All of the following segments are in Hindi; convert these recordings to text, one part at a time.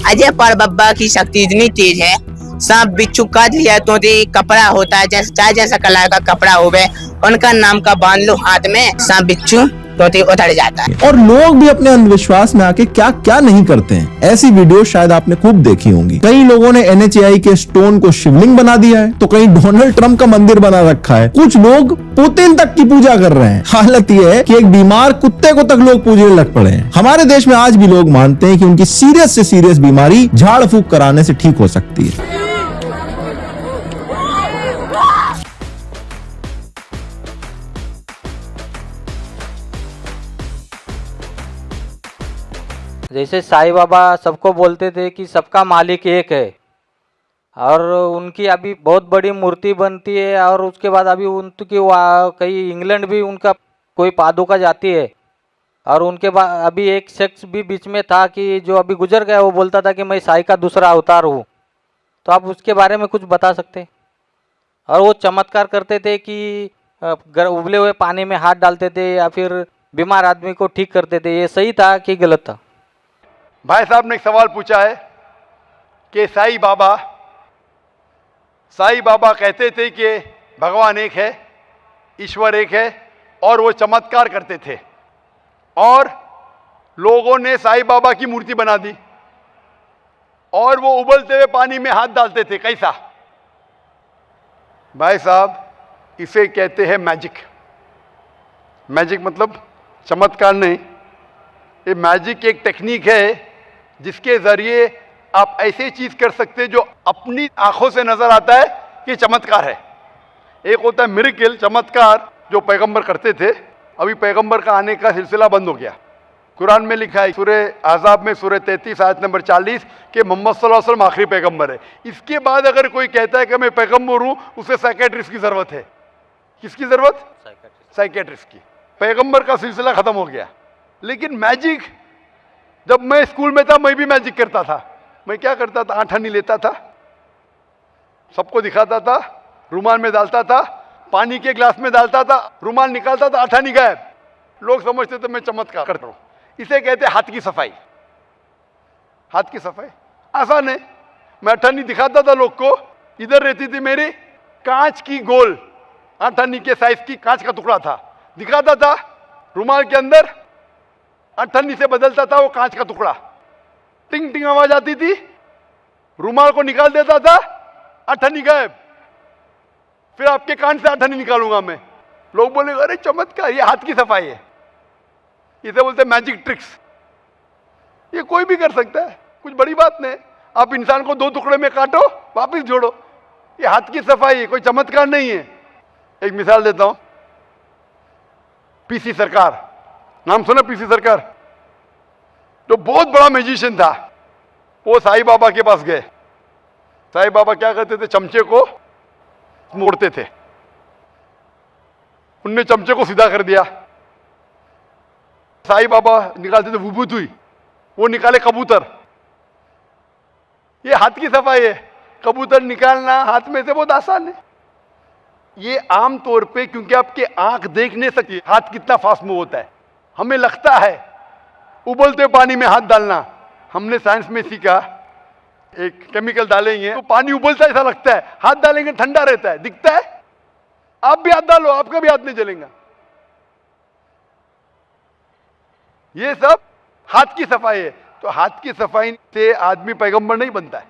अजय परबब्बा की शक्ति इतनी तेज है, सांप बिच्छू काट लिया तो ये कपड़ा होता है, जैसा चाहे जैसा कलर का कपड़ा हो गए, उनका नाम का बांध लो हाथ में, सांप बिच्छू तो ये उतर जाता है। और लोग भी अपने अंधविश्वास में आके क्या क्या नहीं करते हैं। ऐसी वीडियो शायद आपने खूब देखी होंगी। कई लोगों ने NHAI के स्टोन को शिवलिंग बना दिया है, तो कहीं डोनाल्ड ट्रंप का मंदिर बना रखा है, कुछ लोग पुतिन तक की पूजा कर रहे हैं। हालत यह है कि एक बीमार कुत्ते को तक लोग पूजने लग पड़े हैं। हमारे देश में आज भी लोग मानते हैं कि उनकी सीरियस से सीरियस बीमारी झाड़ फूक कराने से ठीक हो सकती है। जैसे साईं बाबा सबको बोलते थे कि सबका मालिक एक है, और उनकी अभी बहुत बड़ी मूर्ति बनती है, और उसके बाद अभी उनकी कहीं इंग्लैंड भी उनका कोई पादुका जाती है। और उनके बाद अभी एक शख्स भी बीच में था कि जो अभी गुजर गया, वो बोलता था कि मैं साईं का दूसरा अवतार हूँ। तो आप उसके बारे में कुछ बता सकते हैं? और वो चमत्कार करते थे कि उबले हुए पानी में हाथ डालते थे या फिर बीमार आदमी को ठीक करते थे, ये सही था कि गलत था? भाई साहब ने एक सवाल पूछा है कि साईं बाबा कहते थे कि भगवान एक है, ईश्वर एक है, और वो चमत्कार करते थे, और लोगों ने साईं बाबा की मूर्ति बना दी, और वो उबलते हुए पानी में हाथ डालते थे। कैसा? भाई साहब, इसे कहते हैं मैजिक। मैजिक मतलब चमत्कार नहीं, ये मैजिक एक टेक्निक है जिसके जरिए आप ऐसी चीज कर सकते हैं जो अपनी आंखों से नजर आता है कि चमत्कार है। एक होता है मिरेकल, चमत्कार, जो पैगंबर करते थे। अभी पैगंबर का आने का सिलसिला बंद हो गया। कुरान में लिखा है सूरह आज़ाब में सूरह 33 आयत नंबर 40 कि मोहम्मद सल्लल्लाहु अलैहि वसल्लम आखिरी पैगंबर है। इसके बाद अगर कोई कहता है कि मैं पैगंबर हूं, उसे साइकेट्रिस्ट की जरूरत है। किसकी जरूरत? साइकेट्रिस्ट की। पैगंबर का सिलसिला खत्म हो गया। लेकिन मैजिक, जब मैं स्कूल में था मैं भी मैजिक करता था। मैं क्या करता था? आठानी लेता था, सबको दिखाता था, रुमाल में डालता था, पानी के ग्लास में डालता था, रुमाल निकालता था, आठानी गायब। लोग समझते थे मैं चमत्कार करता हूं। इसे कहते हाथ की सफाई। हाथ की सफाई आसान है। मैं आठानी दिखाता था लोग को, इधर रहती थी मेरी कांच की गोल आठानी के साइज की कांच का टुकड़ा था, दिखाता था, रुमाल के अंदर अठन्नी से बदलता था वो कांच का टुकड़ा, टिंग टिंग आवाज आती थी, रुमाल को निकाल देता था, अठन्नी गायब। फिर आपके कान से अठन्नी निकालूंगा मैं। लोग बोले अरे चमत्कार, ये हाथ की सफाई है, इसे बोलते मैजिक ट्रिक्स। ये कोई भी कर सकता है, कुछ बड़ी बात नहीं। आप इंसान को दो टुकड़े में काटो, वापिस जोड़ो, ये हाथ की सफाई है, कोई चमत्कार नहीं है। एक मिसाल देता हूं, पीसी सरकार, नाम सुना? पीसी सरकार जो बहुत बड़ा मैजिशियन था, वो साईं बाबा के पास गए। साईं बाबा क्या करते थे? चमचे को मोड़ते थे। उनने चमचे को सीधा कर दिया। साईं बाबा निकालते थे विभूति, वो निकाले कबूतर। ये हाथ की सफाई है। कबूतर निकालना हाथ में से बहुत आसान है। ये आम तौर पे, क्योंकि आपकी आंख देख नहीं सकती हाथ कितना फास्ट मूव होता है, हमें लगता है उबलते पानी में हाथ डालना। हमने साइंस में सीखा, एक केमिकल डालेंगे तो पानी उबलता ऐसा लगता है, हाथ डालेंगे ठंडा रहता है, दिखता है। आप भी हाथ डालो, आपका भी हाथ नहीं जलेगा। ये सब हाथ की सफाई है। तो हाथ की सफाई से आदमी पैगंबर नहीं बनता है।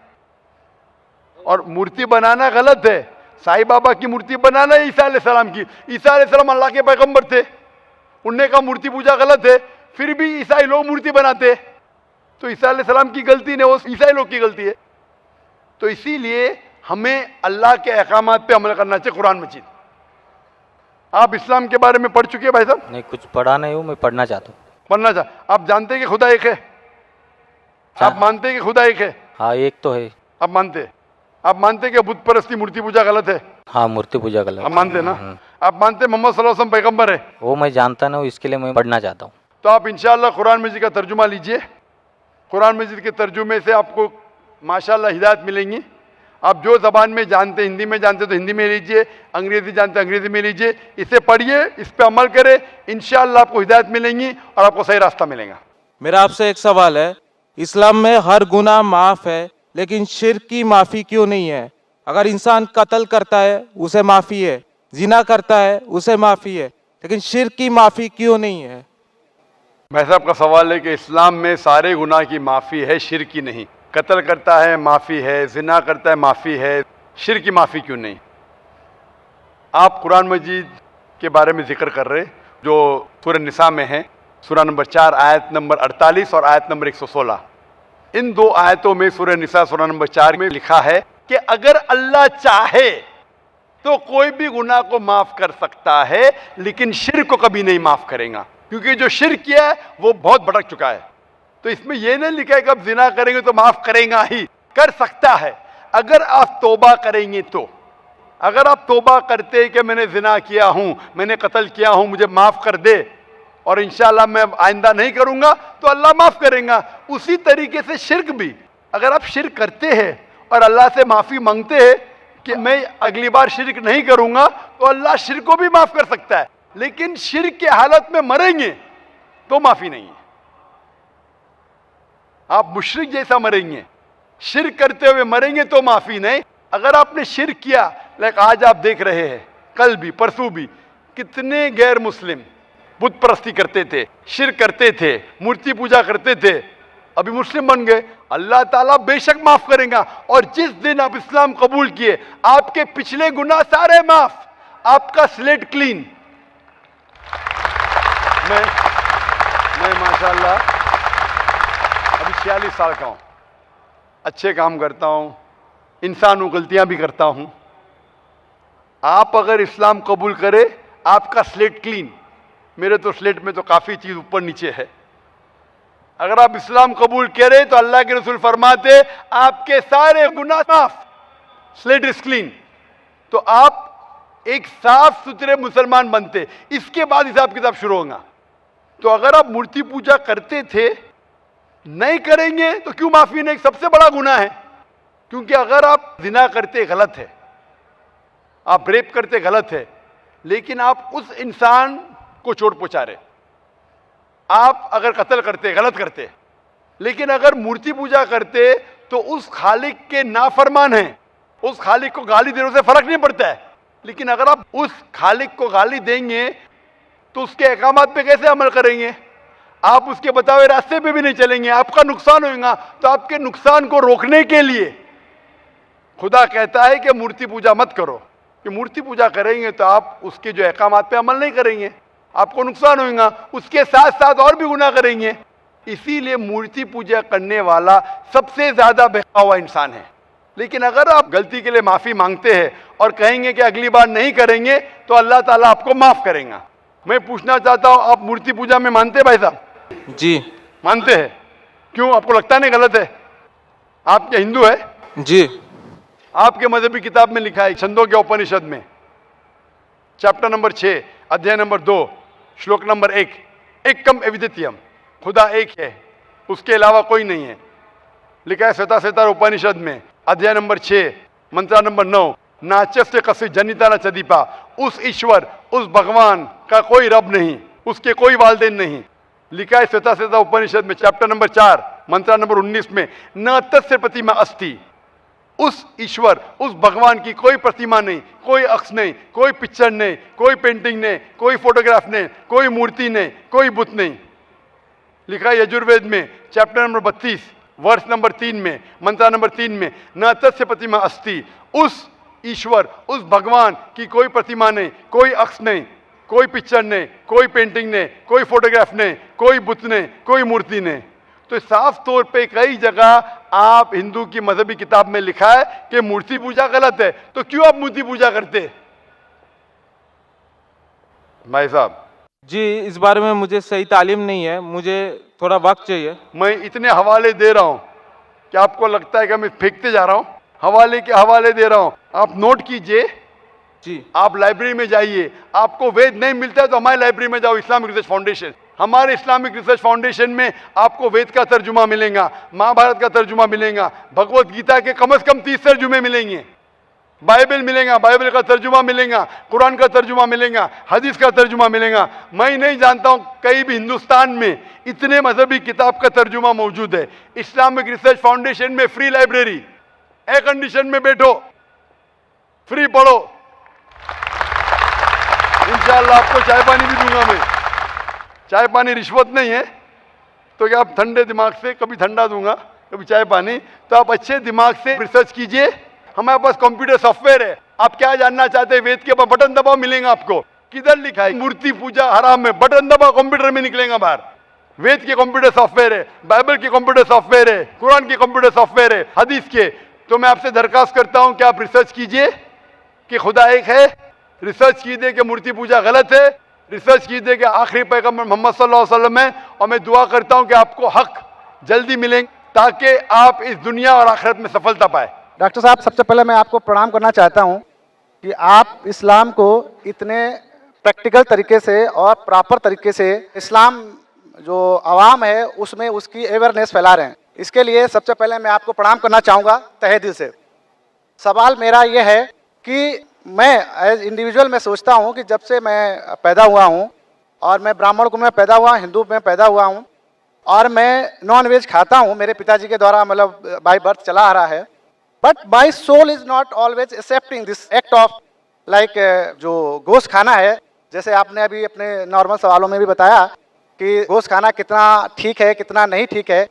और मूर्ति बनाना गलत है। साईं बाबा की मूर्ति बनाना है ईसा अलैहिस्सलाम की। ईसा अलैहिस्सलाम अल्लाह के पैगंबर थे, उनने कहा मूर्ति पूजा गलत है, फिर भी ईसाई लोग मूर्ति बनाते। तो ईसा अलैहिस्सलाम की गलती नहीं, वो ईसाई लोग की गलती है। तो इसीलिए हमें अल्लाह के अहकामात पे अमल करना चाहिए। कुरान मजीद, आप इस्लाम के बारे में पढ़ चुके हैं भाई साहब? नहीं, कुछ पढ़ा नहीं हूँ, मैं पढ़ना चाहता हूँ। पढ़ना चाह। आप जानते हैं कि खुदा एक है? आप मानते हैं कि खुदा एक है? हाँ, एक तो है। आप मानते हैं? आप मानते हैं कि बुत परस्ती, मूर्ति पूजा गलत है? हाँ, मूर्ति पूजा गलत। आप मानते हैं ना? आप मानते हैं मोहम्मद सल्लल्लाहु अलैहि वसल्लम पैगंबर है? वो मैं जानता नहीं हूँ, इसके लिए मैं पढ़ना चाहता हूँ। तो आप इंशाअल्लाह कुरान मजीद का तर्जुमा लीजिए। कुरान मजीद के तर्जुमे से आपको माशाअल्लाह हिदायत मिलेंगी। आप जो ज़बान में जानते, हिंदी में जानते तो हिंदी में लीजिए, अंग्रेजी जानते अंग्रेजी में लीजिए। इसे पढ़िए, इस पे अमल करें, इंशाअल्लाह आपको हिदायत मिलेंगी और आपको सही रास्ता मिलेगा। मेरा आपसे एक सवाल है इस्लाम में हर गुनाह माफ़ है, लेकिन शिर्क की माफ़ी क्यों नहीं है? अगर इंसान कत्ल करता है उसे माफ़ी है, जिना करता है उसे माफ़ी है, लेकिन शिर्क की माफ़ी क्यों नहीं है? भाई साहब का सवाल है कि इस्लाम में सारे गुनाह की माफ़ी है, शिर्क की नहीं। कत्ल करता है माफ़ी है, जिना करता है माफ़ी है, शिर्क की माफ़ी क्यों नहीं? आप कुरान मजीद के बारे में जिक्र कर रहे जो सूरह निसा में है, सूरह नंबर 4 आयत नंबर 48 और आयत नंबर 116। इन दो आयतों में सूरह निसा सूरह नंबर 4 में लिखा है कि अगर अल्लाह चाहे तो कोई भी गुनाह को माफ कर सकता है, लेकिन शिर्क को कभी नहीं माफ करेगा, क्योंकि जो शिर्क किया है वो बहुत भटक चुका है। तो इसमें यह नहीं लिखा है कि अब जिना करेंगे तो माफ करेगा ही, कर सकता है अगर आप तौबा करेंगे तो। अगर आप तौबा करते कि मैंने जिना किया हूं, मैंने कत्ल किया हूं, मुझे माफ कर दे और इंशाल्लाह मैं आइंदा नहीं करूंगा, तो अल्लाह माफ करेगा। उसी तरीके से शिर्क भी, अगर आप शिर्क करते हैं और अल्लाह से माफी मांगते हैं कि मैं अगली बार शिर्क नहीं करूंगा, तो अल्लाह शिर्क को भी माफ कर सकता है। लेकिन शिर्क के हालत में मरेंगे तो माफी नहीं है, आप मुशरिक जैसा मरेंगे। शिर्क करते हुए मरेंगे तो माफी नहीं। अगर आपने शिर्क किया, लाइक आज आप देख रहे हैं, कल भी परसों भी कितने गैर मुस्लिम बुत परस्ती करते थे, शिर्क करते थे, मूर्ति पूजा करते थे, अभी मुस्लिम बन गए, अल्लाह ताला बेशक माफ करेगा। और जिस दिन आप इस्लाम कबूल किए, आपके पिछले गुनाह सारे माफ, आपका स्लेट क्लीन। मैं माशाल्लाह अभी 46 साल का हूं, अच्छे काम करता हूं, इंसान हूं, गलतियां भी करता हूं। आप अगर इस्लाम कबूल करें, आपका स्लेट क्लीन। मेरे तो स्लेट में तो काफी चीज ऊपर नीचे है। अगर आप इस्लाम कबूल करें तो अल्लाह के रसूल फरमाते आपके सारे गुनाह माफ, स्लेट इज क्लीन। तो आप एक साफ सुथरे मुसलमान बनते, इसके बाद हिसाब किताब शुरू होगा। तो अगर आप मूर्ति पूजा करते थे, नहीं करेंगे तो क्यों माफी नहीं? सबसे बड़ा गुनाह है, क्योंकि अगर आप जिना करते गलत है, आप रेप करते गलत है, लेकिन आप उस इंसान को चोट पहुंचा रहे। आप अगर कत्ल करते गलत करते, लेकिन अगर मूर्ति पूजा करते तो उस खालिक के नाफरमान हैं, उस खालिक को गाली देने से फर्क नहीं पड़ता है। लेकिन अगर आप उस खालिक को गाली देंगे तो उसके अहकामात पे कैसे अमल करेंगे? आप उसके बताए रास्ते पे भी नहीं चलेंगे, आपका नुकसान होगा। तो आपके नुकसान को रोकने के लिए खुदा कहता है कि मूर्ति पूजा मत करो, कि मूर्ति पूजा करेंगे तो आप उसके जो अहकामात पे अमल नहीं करेंगे, आपको नुकसान होगा, उसके साथ साथ और भी गुनाह करेंगे। इसीलिए मूर्ति पूजा करने वाला सबसे ज्यादा बहका हुआ इंसान है। लेकिन अगर आप गलती के लिए माफी मांगते हैं और कहेंगे कि अगली बार नहीं करेंगे, तो अल्लाह ताला आपको माफ करेगा। मैं पूछना चाहता हूं, आप मूर्ति पूजा में मानते हैं भाई साहब? जी मानते हैं। क्यों, आपको लगता नहीं गलत है? आप क्या हिंदू है? जी आपके मजहबी किताब में लिखा है, छंदों के उपनिषद में चैप्टर नंबर 6 अध्याय नंबर 2 श्लोक नंबर 1, एकम अद्वितीयम, खुदा एक है, उसके अलावा कोई नहीं है। लिखा है श्वेताश्वेतार उपनिषद में अध्याय नंबर 6 मंत्र नंबर 9, नाचस्य कस्य जनिता न चदीपा, उस ईश्वर, उस भगवान का कोई रब नहीं, उसके कोई वालदेन नहीं। लिखा है श्वेताश्वेता उपनिषद में चैप्टर नंबर 4 मंत्र नंबर 19 में, न तस्य प्रतिमा अस्ति, उस ईश्वर, उस भगवान की कोई प्रतिमा नहीं, कोई अक्ष नहीं, कोई पिक्चर नहीं, कोई पेंटिंग नहीं, कोई फोटोग्राफ नहीं, कोई मूर्ति नहीं, कोई बुत नहीं। लिखा है यजुर्वेद में चैप्टर नंबर 32 वर्ष नंबर 3 में मंत्र नंबर 3 में, न तस्य प्रतिमा अस्ति, उस ईश्वर, उस भगवान की कोई प्रतिमा नहीं, कोई अक्ष नहीं, कोई पिक्चर नहीं, कोई पेंटिंग नहीं, कोई फोटोग्राफ नहीं, कोई बुत नहीं, कोई मूर्ति नहीं। तो साफ तौर पे कई जगह आप हिंदू की मजहबी किताब में लिखा है कि मूर्ति पूजा गलत है, तो क्यों आप मूर्ति पूजा करते? भाई साहब जी, इस बारे में मुझे सही तालीम नहीं है, मुझे थोड़ा वक्त चाहिए। मैं इतने हवाले दे रहा हूं कि आपको लगता है कि मैं फेंकते जा रहा हूं, हवाले के हवाले दे रहा हूं, आप नोट कीजिए। जी आप लाइब्रेरी में जाइए, आपको वेद नहीं मिलता है तो हमारी लाइब्रेरी में जाओ, इस्लामिक रिसर्च फाउंडेशन। हमारे इस्लामिक रिसर्च फाउंडेशन में आपको वेद का तर्जुमा मिलेगा, महाभारत का तर्जुमा मिलेगा, भगवत गीता के कम से कम 30 तर्जुमे मिलेंगे। बाइबल मिलेगा, बाइबल का तर्जुमा मिलेगा, कुरान का तर्जुमा मिलेगा, हदीस का तर्जुमा मिलेगा। मैं नहीं जानता हूं कहीं भी हिंदुस्तान में इतने मजहबी किताब का तर्जुमा मौजूद है। इस्लामिक रिसर्च फाउंडेशन में फ्री लाइब्रेरी, एयर कंडीशन में बैठो, फ्री पढ़ो। इंशाअल्लाह आपको चाय पानी भी दूंगा मैं। चाय पानी रिश्वत नहीं है, तो क्या आप ठंडे दिमाग से, कभी ठंडा दूंगा कभी चाय पानी, तो आप अच्छे दिमाग से रिसर्च कीजिए। हमारे पास कंप्यूटर सॉफ्टवेयर है। आप क्या जानना चाहते हैं वेद के ऊपर, बटन दबाओ मिलेगा आपको। किधर लिखा है मूर्ति पूजा हराम है, बटन दबाओ कंप्यूटर में निकलेगा बाहर। वेद के कंप्यूटर सॉफ्टवेयर है, बाइबल के कंप्यूटर सॉफ्टवेयर है, कुरान के कंप्यूटर सॉफ्टवेयर है, हदीस के। तो मैं आपसे दरखास्त करता हूं कि आप रिसर्च कीजिए कि खुदा एक है, रिसर्च कीजिए कि मूर्ति पूजा गलत है, रिसर्च कीजिए कि आखिरी पैगंबर मोहम्मद सल्लल्लाहु अलैहि वसल्लम है। और मैं दुआ करता हूं कि आपको हक जल्दी मिलेंगे ताकि आप इस दुनिया और आखिरत में सफलता पाए। डॉक्टर साहब, सबसे पहले मैं आपको प्रणाम करना चाहता हूं कि आप इस्लाम को इतने प्रैक्टिकल तरीके से और प्रॉपर तरीके से इस्लाम जो आवाम है उसमें उसकी अवेयरनेस फैला रहे हैं। इसके लिए सबसे पहले मैं आपको प्रणाम करना चाहूँगा तहे दिल से। सवाल मेरा ये है कि मैं एज इंडिविजुअल मैं सोचता हूँ कि जब से मैं पैदा हुआ हूँ और मैं ब्राह्मण कुल में पैदा हुआ, हिंदू में पैदा हुआ हूँ और मैं नॉन वेज खाता हूँ, मेरे पिताजी के द्वारा मतलब बाय बर्थ चला आ रहा है, but my soul is not always accepting this act of like जो गोश्त खाना है। जैसे आपने अभी अपने नॉर्मल सवालों में भी बताया कि गोश्त खाना कितना ठीक है कितना नहीं ठीक है,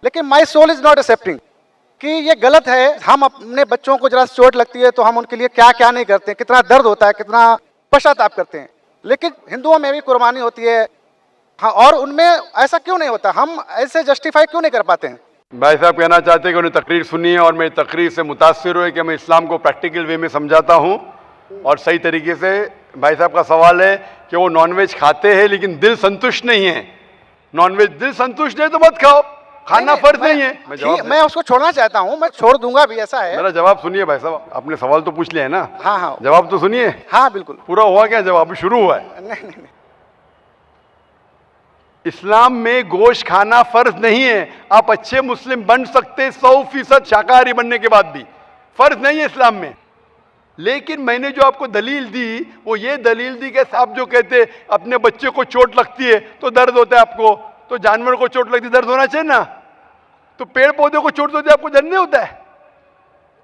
लेकिन my soul is not accepting कि ये गलत है। हम अपने बच्चों को जरा चोट लगती है तो हम उनके लिए क्या क्या नहीं करते हैं, कितना दर्द होता है, कितना पश्चाताप करते हैं, लेकिन हिंदुओं में भी कुर्बानी होती है। हाँ, और उनमें ऐसा क्यों नहीं होता, हम ऐसे जस्टिफाई क्यों नहीं कर पाते हैं? भाई साहब कहना चाहते हैं कि उन्हें तकरीर सुनी है और मैं तकरीर से मुतासिर हुए कि मैं इस्लाम को प्रैक्टिकल वे में समझाता हूँ और सही तरीके से। भाई साहब का सवाल है कि वो नॉनवेज खाते हैं लेकिन दिल संतुष्ट नहीं है। नॉनवेज दिल संतुष्ट है तो मत खाओ, खाना फर्ज नहीं है। मैं उसको छोड़ना चाहता हूँ, मैं छोड़ दूंगा भी, ऐसा है। मेरा जवाब सुनिए भाई साहब, आपने सवाल तो पूछ लिया है ना। हाँ हाँ, जवाब तो सुनिए। हाँ बिल्कुल। पूरा हुआ क्या जवाब? अभी शुरू हुआ है। नहीं। इस्लाम में गोश्त खाना फर्ज नहीं है। आप अच्छे मुस्लिम बन सकते 100% शाकाहारी बनने के बाद भी, फर्ज नहीं है इस्लाम में। लेकिन मैंने जो आपको दलील दी वो ये दलील दी कि आप जो कहते अपने बच्चे को चोट लगती है तो दर्द होता है आपको, तो जानवर को चोट लगती है दर्द होना चाहिए ना, तो पेड़ पौधे को चोट होती है आपको दर्द नहीं होता है?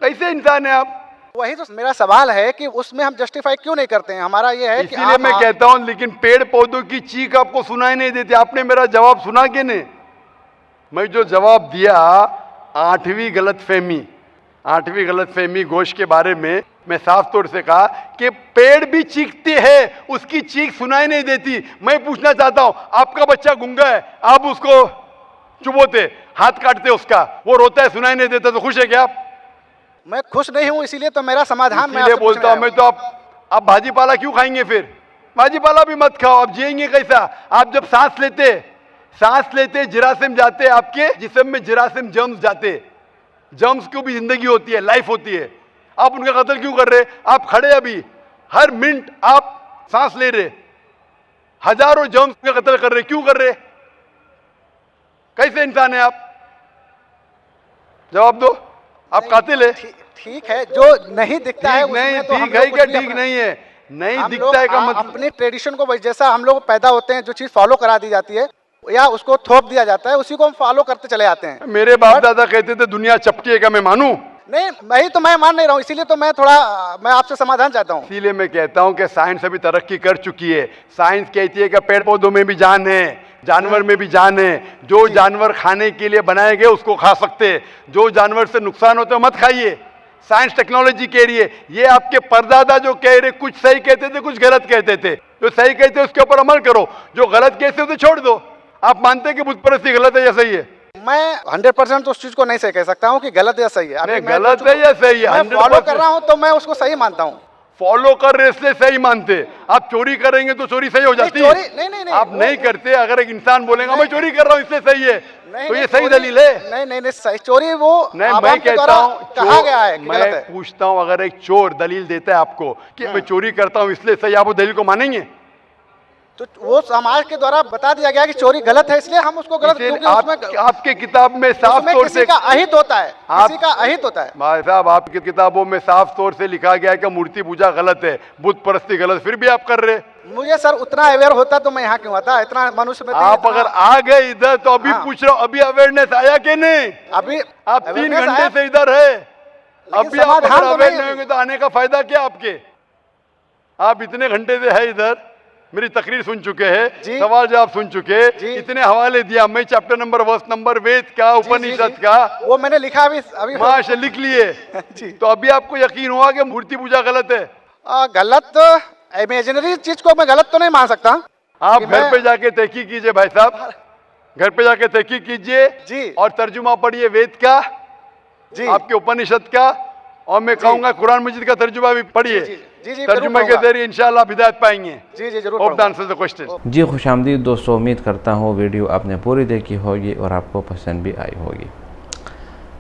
कैसे इंसान है आप? वही तो मेरा सवाल है कि उसमें हम जस्टिफाई क्यों नहीं करते हैं। हमारा ये है कि इसीलिए मैं कहता हूं, लेकिन पेड़ पौधों की चीख आपको सुनाई नहीं देती। आपने मेरा जवाब सुना कि नहीं? मैं जो जवाब दिया, आठवीं गलतफहमी गोश्त के बारे में मैं साफ तौर से कहा कि पेड़ भी चीखते हैं, उसकी चीख सुनाई नहीं देती। मैं पूछना चाहता हूं, आपका बच्चा गूंगा है, आप उसको चुबोते, हाथ काटते उसका, वो रोता है सुनाई नहीं देता, तो खुश है क्या आप? मैं खुश नहीं हूं, इसीलिए तो मेरा समाधान मैं इसलिए बोलता हूं मैं, तो आप भाजी पाला क्यों खाएंगे? फिर भाजी पाला भी मत खाओ, आप जिएंगे कैसा? आप जब सांस लेते जिरासिम जाते, आपके जिस्म में जिरासिम जर्म्स जाते, जर्म्स की भी जिंदगी होती है, लाइफ होती है। आप उनका कत्ल क्यों कर रहे? आप खड़े अभी हर मिनट आप सांस ले रहे, हजारों जर्म्स का कत्ल कर रहे, क्यों कर रहे? कैसे इंसान है आप? जवाब दो। आप कातिल है। ठीक है, जो नहीं दिखता है नहीं, तो ठीक है क्या ठीक नहीं है? नहीं दिखता है का मतलब अपने ट्रेडिशन को जैसा हम लोग पैदा होते हैं, जो चीज फॉलो करा दी जाती है या उसको थोप दिया जाता है, उसी को हम फॉलो करते चले आते हैं। मेरे बाप दादा कहते थे दुनिया चपटी है, क्या मैं मानूं? नहीं, वही तो मैं मान नहीं रहा हूँ, इसीलिए तो मैं आपसे समाधान चाहता हूँ। इसीलिए मैं कहता हूं कि साइंस अभी तरक्की कर चुकी है। साइंस कहती है कि पेड़ पौधों में भी जान है, जानवर में भी जान है। जो जानवर खाने के लिए बनाए गए उसको खा सकते हैं, जो जानवर से नुकसान होता है मत खाइए। साइंस टेक्नोलॉजी कह रही है। ये आपके परदादा जो कह रहे, कुछ सही कहते थे कुछ गलत कहते थे, जो सही कहते हैं उसके ऊपर अमल करो, जो गलत कहते हैं उसे छोड़ दो। आप मानते हैं कि बुत परस्ती गलत है या सही है? मैं 100% उस चीज को नहीं सही कह सकता हूँ कि गलत या सही है। गलत है या सही है? मैं फॉलो कर रहा हूँ तो मैं उसको सही मानता हूँ। फॉलो कर रहे इसलिए सही मानते। आप चोरी करेंगे तो चोरी सही हो जाती है? नहीं, आप नहीं करते। अगर एक इंसान बोलेगा मैं चोरी कर रहा हूं इसलिए सही है, तो ये सही दलील है? नहीं, सही चोरी वो नहीं, मैं कहता हूं कहा गया है कि मैं पूछता हूं, अगर एक चोर दलील देता है आपको कि मैं चोरी करता हूं इसलिए सही, आप वो दलील को मानेंगे? तो वो समाज के द्वारा बता दिया गया कि चोरी गलत है, इसलिए हम उसको गलत, क्योंकि उसमें आपके किताब में साफ उसमें तौर किसी से का अहित होता है, किसी का अहित होता है। भाई साहब, आपकी किताबों में साफ तौर से लिखा गया है कि मूर्ति पूजा गलत है, बुत परस्ती गलत, फिर भी आप कर रहे। मुझे सर उतना अवेयर होता तो मैं यहाँ क्यों आता, इतना मनुष्य में तो आप अगर आ गए इधर तो अभी हाँ। पूछ रहा हूँ, अभी अवेयरनेस आया कि नहीं? अभी आप 3 awareness घंटे आया, से इधर है, अभी आप समाधान अगर तो अवेयर नहीं नहीं है। होंगे तो आने का फायदा क्या आपके? आप इतने घंटे से है इधर, मेरी तकरीर सुन चुके हैं, जी। सवाल जवाब सुन चुके, जी। इतने हवाले दिया, मैं चैप्टर नंबर वर्स नंबर वेद का, जी, जी, उपनिषद जी। का वो मैंने लिखा अभी माशा लिख लिए। जी। तो अभी आपको यकीन हुआ कि मूर्ति पूजा गलत है? गलत इमेजिनरी चीज को मैं गलत तो नहीं मान सकता। आप कि घर मैं- पे जाके तहकीक कीजिए भाई साहब, घर पे जाके तहकीक कीजिए जी। और तर्जुमा पढ़िए वेद का, जी आपके उपनिषद का, और मैं कहूंगा कुरान मजीद का तर्जुमा भी पढ़िए। जी, जी, जी, तर्जुमे जरूर के पढ़ूंगा। जरिए इंशाल्लाह आप हिदायत पाएंगे। जी जी जरूर होप पढ़ूंगा। Answer the question. जी खुशामदीद दोस्तों, उम्मीद करता हूँ वीडियो आपने पूरी देखी होगी और आपको पसंद भी आई होगी।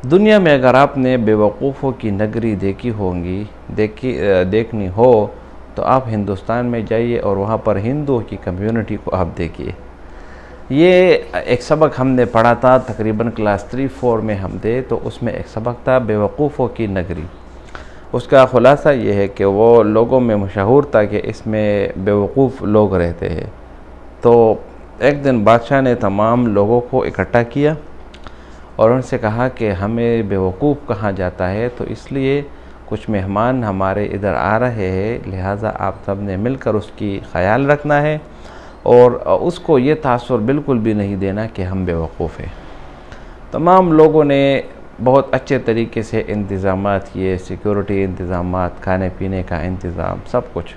दुनिया में अगर आपने बेवकूफ़ों की नगरी देखनी हो तो आप हिंदुस्तान में जाइए और वहाँ पर हिंदुओं की कम्युनिटी को आप देखिए। ये एक सबक हमने पढ़ा था तकरीबन क्लास 3-4 में हम थे, तो उसमें एक सबक था बेवकूफ़ों की नगरी। उसका ख़ुलासा ये है कि वो लोगों में मशहूर था कि इसमें बेवकूफ़ लोग रहते हैं। तो एक दिन बादशाह ने तमाम लोगों को इकट्ठा किया और उनसे कहा कि हमें बेवकूफ़ कहा जाता है, तो इसलिए कुछ मेहमान हमारे इधर आ रहे हैं, लिहाजा आप सब ने मिलकर उसकी ख़याल रखना है और उसको ये तासुर बिल्कुल भी नहीं देना कि हम बेवकूफ़ हैं। तमाम लोगों ने बहुत अच्छे तरीके से इंतज़ामात किए, सिक्योरिटी इंतज़ामात, खाने पीने का इंतज़ाम, सब कुछ।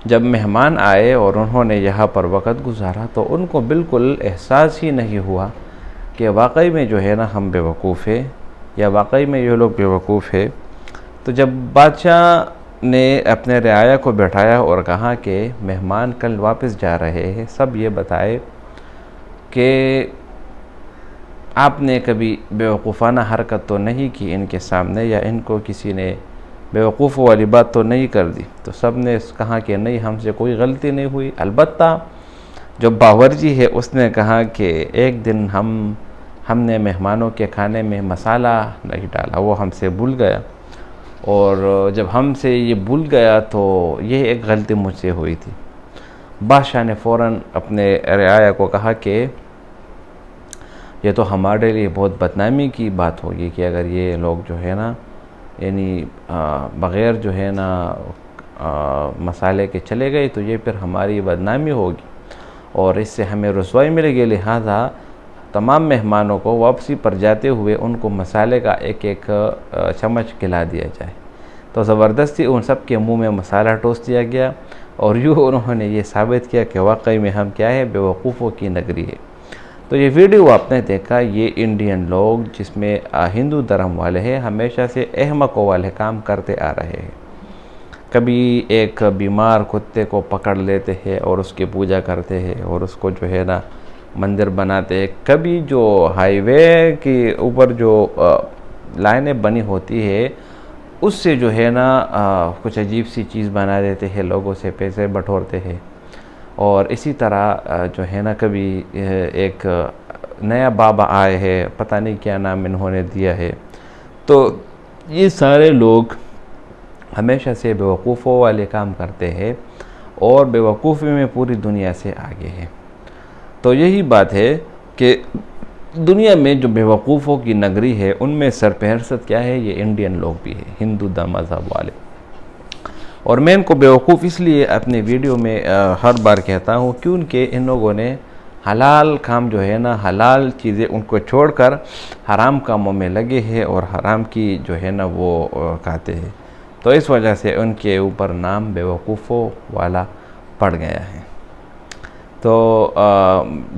जब मेहमान आए और उन्होंने यहाँ पर वक़्त गुजारा तो उनको बिल्कुल एहसास ही नहीं हुआ कि वाकई में जो है ना हम बेवकूफ़ हैं या वाकई में ये लोग बेवकूफ़ है। तो जब बादशाह ने अपने रियाया को बैठाया और कहा कि मेहमान कल वापस जा रहे हैं, सब ये बताए कि आपने कभी बेवकूफ़ाना हरकत तो नहीं की इनके सामने, या इनको किसी ने बेवकूफ़ वाली बात तो नहीं कर दी। तो सब ने कहा कि नहीं, हमसे कोई गलती नहीं हुई। अलबत्ता जो बावर्ची है उसने कहा कि एक दिन हमने मेहमानों के खाने में मसाला नहीं डाला, वो हमसे भूल गया, और जब हमसे ये भूल गया तो ये एक गलती मुझसे हुई थी। बादशाह ने फ़ौरन अपने रियाया को कहा कि ये तो हमारे लिए बहुत बदनामी की बात होगी कि अगर ये लोग जो है ना, यानी बग़ैर जो है ना मसाले के चले गए तो ये फिर हमारी बदनामी होगी और इससे हमें रुसवाई मिलेगी। लिहाजा तमाम मेहमानों को वापसी पर जाते हुए उनको मसाले का एक एक चम्मच खिला दिया जाए। तो ज़बरदस्ती उन सब के मुंह में मसाला ठोस दिया गया और यूँ उन्होंने ये साबित किया कि वाकई में हम क्या है, बेवकूफ़ों की नगरी है। तो ये वीडियो आपने देखा, ये इंडियन लोग जिसमें हिंदू धर्म वाले हैं हमेशा से अहमकों वाले काम करते आ रहे हैं। कभी एक बीमार कुत्ते को पकड़ लेते हैं और उसकी पूजा करते हैं और उसको जो है ना मंदिर बनाते हैं। कभी जो हाईवे के ऊपर जो लाइनें बनी होती है उससे जो है ना कुछ अजीब सी चीज़ बना देते हैं, लोगों से पैसे बटोरते हैं। और इसी तरह जो है ना कभी एक नया बाबा आए हैं, पता नहीं क्या नाम इन्होंने दिया है। तो ये सारे लोग हमेशा से बेवकूफ़ों वाले काम करते हैं और बेवकूफ़ी में पूरी दुनिया से आगे हैं। तो यही बात है कि दुनिया में जो बेवकूफ़ों की नगरी है उनमें सरपहरसत क्या है, ये इंडियन लोग भी हैं, हिंदू मज़हब वाले। और मैं इनको बेवकूफ़ इसलिए अपने वीडियो में हर बार कहता हूँ क्योंकि इन लोगों ने हलाल काम जो है ना, हलाल चीज़ें उनको छोड़कर हराम कामों में लगे हैं और हराम की जो है ना वो खाते हैं। तो इस वजह से उनके ऊपर नाम बेवकूफ़ों वाला पड़ गया है। तो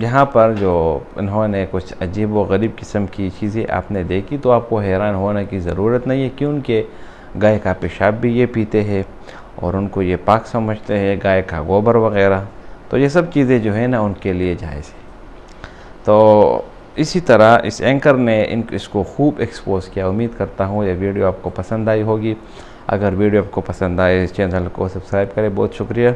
यहाँ पर जो इन्होंने कुछ अजीब व गरीब किस्म की चीज़ें आपने देखी तो आपको हैरान होने की ज़रूरत नहीं है, क्योंकि गाय का पेशाब भी ये पीते हैं और उनको ये पाक समझते हैं, गाय का गोबर वगैरह। तो ये सब चीज़ें जो है ना उनके लिए जायज़ है। तो इसी तरह इस एंकर ने इसको खूब एक्सपोज़ किया। उम्मीद करता हूँ ये वीडियो आपको पसंद आई होगी। अगर वीडियो आपको पसंद आए इस चैनल को सब्सक्राइब करें। बहुत शुक्रिया।